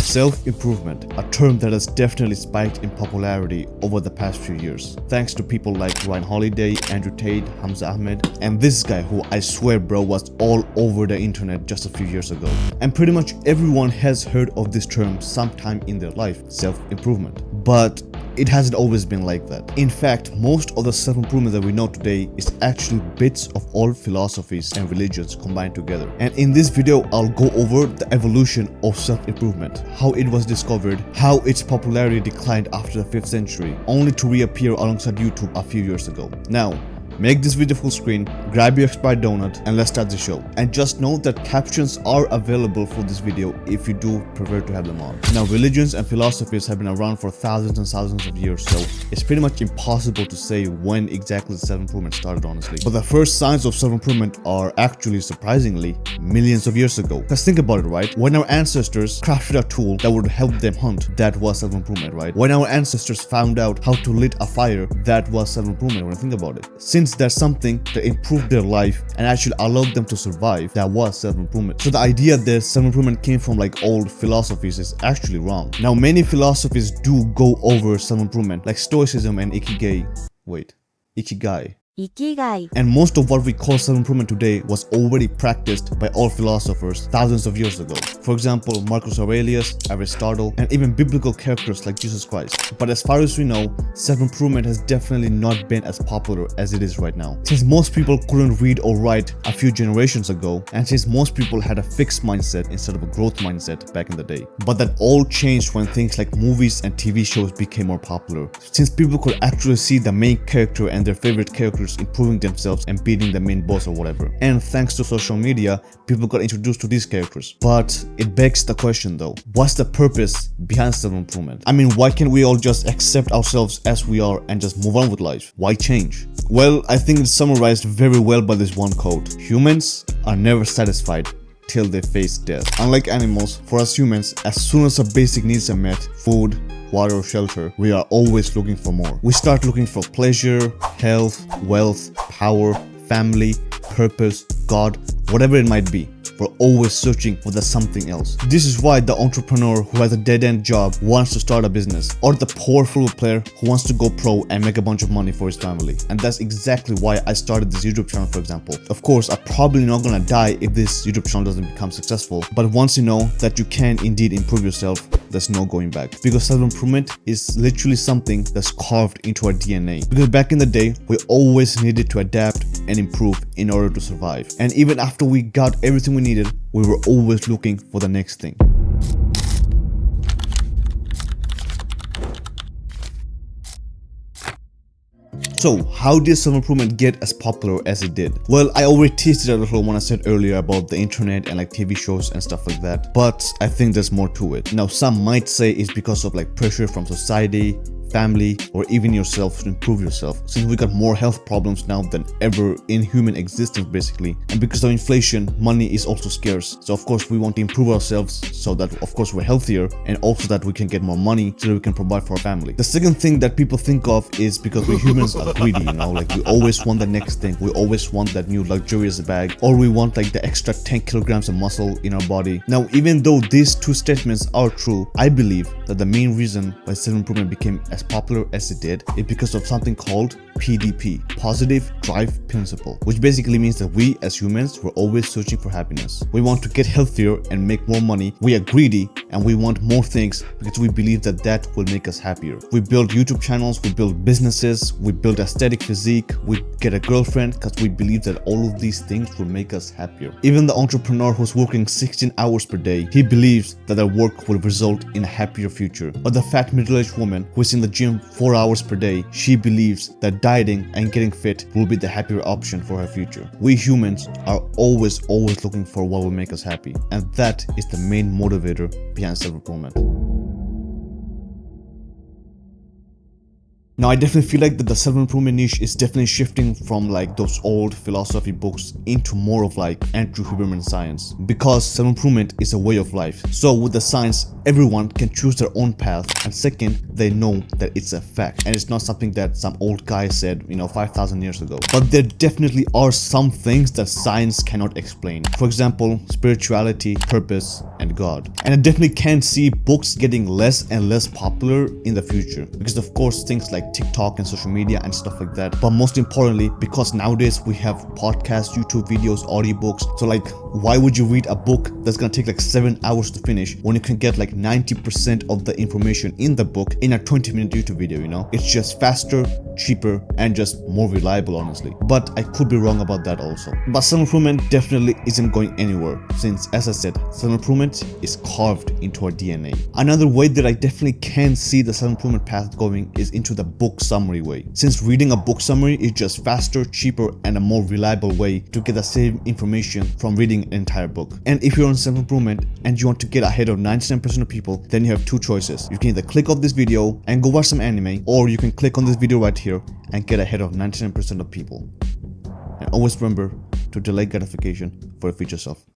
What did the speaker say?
Self-improvement, a term that has definitely spiked in popularity over the past few years, thanks to people like Ryan Holiday, Andrew Tate, Hamza Ahmed, and this guy who I swear bro was all over the internet just a few years ago. And pretty much everyone has heard of this term sometime in their life, self-improvement. But it hasn't always been like that. In fact, most of the self-improvement that we know today is actually bits of all philosophies and religions combined together. And in this video, I'll go over the evolution of self-improvement, how it was discovered, how its popularity declined after the 5th century, only to reappear alongside YouTube a few years ago. Now, make this video full screen, grab your expired donut, and let's start the show. And just note that captions are available for this video if you do prefer to have them on. Now, religions and philosophies have been around for thousands and thousands of years, so it's pretty much impossible to say when exactly self-improvement started, honestly. But the first signs of self-improvement are actually, surprisingly, millions of years ago. Because think about it, right? When our ancestors crafted a tool that would help them hunt, that was self-improvement, right? When our ancestors found out how to lit a fire, that was self-improvement when you think about it. Since there's something that improved their life and actually allowed them to survive, that was self-improvement. So the idea that self-improvement came from like old philosophies is actually wrong. Now, many philosophies do go over self-improvement, like Stoicism and Ikigai. Ikigai. And most of what we call self-improvement today was already practiced by all philosophers thousands of years ago. For example, Marcus Aurelius, Aristotle, and even biblical characters like Jesus Christ. But as far as we know, self-improvement has definitely not been as popular as it is right now. Since most people couldn't read or write a few generations ago, and since most people had a fixed mindset instead of a growth mindset back in the day. But that all changed when things like movies and TV shows became more popular. Since people could actually see the main character and their favorite characters improving themselves and beating the main boss or whatever. And thanks to social media, people got introduced to these characters. But it begs the question though, what's the purpose behind self-improvement? I mean, why can't we all just accept ourselves as we are and just move on with life? Why change? Well, I think it's summarized very well by this one quote. Humans are never satisfied till they face death. Unlike animals, for us humans, as soon as our basic needs are met, food, water or shelter, we are always looking for more. We start looking for pleasure, health, wealth, power, family, purpose, God, whatever it might be. We're always searching for the something else. This is why the entrepreneur who has a dead-end job wants to start a business, or the poor football player who wants to go pro and make a bunch of money for his family. And that's exactly why I started this YouTube channel, for example. Of course, I'm probably not gonna die if this YouTube channel doesn't become successful, but once you know that you can indeed improve yourself, there's no going back. Because self-improvement is literally something that's carved into our DNA. Because back in the day, we always needed to adapt and improve in order to survive. And even after we got everything we needed, we were always looking for the next thing. So, how did self-improvement get as popular as it did? Well, I already teased it a little when I said earlier about the internet and like TV shows and stuff like that, but I think there's more to it. Now, some might say it's because of like pressure from society, family, or even yourself to improve yourself, since we got more health problems now than ever in human existence basically. And because of inflation, money is also scarce, so of course we want to improve ourselves so that of course we're healthier, and also that we can get more money so that we can provide for our family. The second thing that people think of is because we humans are greedy, you know, like we always want the next thing, we always want that new luxurious bag, or we want like the extra 10 kilograms of muscle in our body. Now, even though these two statements are true, I believe that the main reason why self-improvement became as popular as it did is because of something called PDP, Positive Drive Principle, which basically means that we as humans were always searching for happiness. We want to get healthier and make more money. We are greedy and we want more things because we believe that that will make us happier. We build YouTube channels, we build businesses, we build aesthetic physique, we get a girlfriend because we believe that all of these things will make us happier. Even the entrepreneur who's working 16 hours per day, he believes that their work will result in a happier future. Or the fat middle-aged woman who is in the gym 4 hours per day, she believes that dieting and getting fit will be the happier option for her future. We humans are always looking for what will make us happy, and that is the main motivator behind self-improvement. Now, I definitely feel like that the self-improvement niche is definitely shifting from like those old philosophy books into more of like Andrew Huberman science, because self-improvement is a way of life. So with the science, everyone can choose their own path, and second, they know that it's a fact and it's not something that some old guy said, 5,000 years ago. But there definitely are some things that science cannot explain. For example, spirituality, purpose, and God. And I definitely can see books getting less and less popular in the future because of course things like TikTok and social media and stuff like that. But most importantly, because nowadays we have podcasts, YouTube videos, audiobooks. So like, why would you read a book that's gonna take like 7 hours to finish when you can get like 90% of the information in the book in a 20-minute YouTube video, It's just faster, cheaper, and just more reliable, honestly. But I could be wrong about that also. But self-improvement definitely isn't going anywhere since, as I said, self-improvement is carved into our DNA. Another way that I definitely can see the self-improvement path going is into the book summary way. Since reading a book summary is just faster, cheaper, and a more reliable way to get the same information from reading an entire book. And if you're on self-improvement and you want to get ahead of 99% of people, then you have two choices. You can either click off this video and go watch some anime, or you can click on this video right here and get ahead of 99% of people. And always remember to delay gratification for your future self.